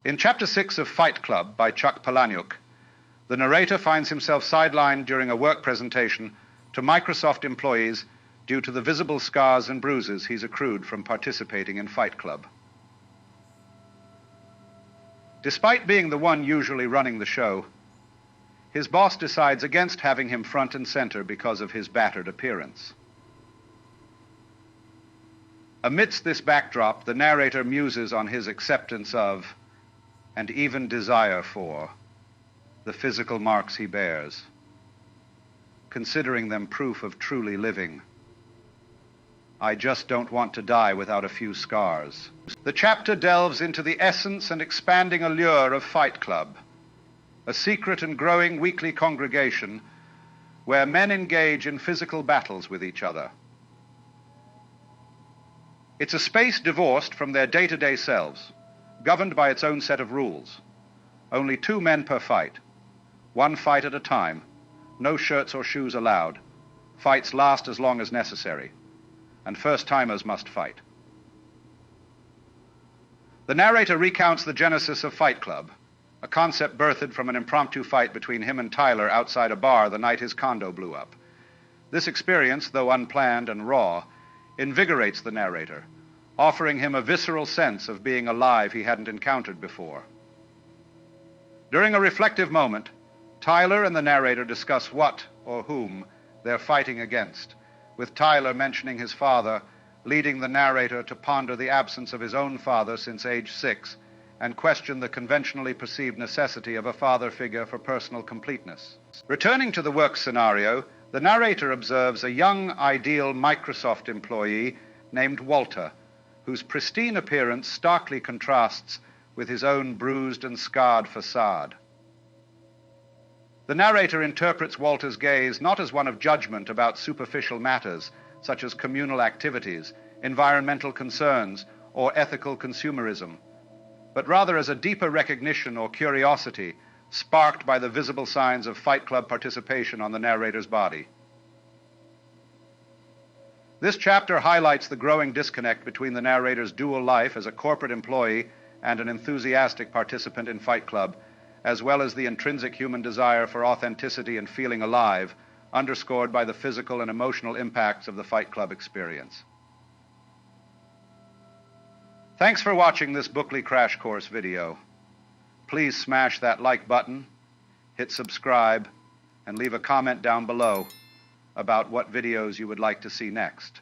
In Chapter 6 of Fight Club by Chuck Palahniuk, the narrator finds himself sidelined during a work presentation to Microsoft employees due to the visible scars and bruises he's accrued from participating in Fight Club. Despite being the one usually running the show, his boss decides against having him front and center because of his battered appearance. Amidst this backdrop, the narrator muses on his acceptance of, and even desire for, the physical marks he bears, considering them proof of truly living. I just don't want to die without a few scars. The chapter delves into the essence and expanding allure of Fight Club, a secret and growing weekly congregation where men engage in physical battles with each other. It's a space divorced from their day-to-day selves, governed by its own set of rules. Only 2 men per fight, 1 fight at a time, no shirts or shoes allowed. Fights last as long as necessary, and first-timers must fight. The narrator recounts the genesis of Fight Club, a concept birthed from an impromptu fight between him and Tyler outside a bar the night his condo blew up. This experience, though unplanned and raw, invigorates the narrator, offering him a visceral sense of being alive he hadn't encountered before. During a reflective moment, Tyler and the narrator discuss what or whom they're fighting against, with Tyler mentioning his father, leading the narrator to ponder the absence of his own father since age 6 and question the conventionally perceived necessity of a father figure for personal completeness. Returning to the work scenario, the narrator observes a young, ideal Microsoft employee named Walter, whose pristine appearance starkly contrasts with his own bruised and scarred facade. The narrator interprets Walter's gaze not as one of judgment about superficial matters, such as communal activities, environmental concerns, or ethical consumerism, but rather as a deeper recognition or curiosity sparked by the visible signs of Fight Club participation on the narrator's body. This chapter highlights the growing disconnect between the narrator's dual life as a corporate employee and an enthusiastic participant in Fight Club, as well as the intrinsic human desire for authenticity and feeling alive, underscored by the physical and emotional impacts of the Fight Club experience. Thanks for watching this Bookly Crash Course video. Please smash that like button, hit subscribe, and leave a comment down below about what videos you would like to see next.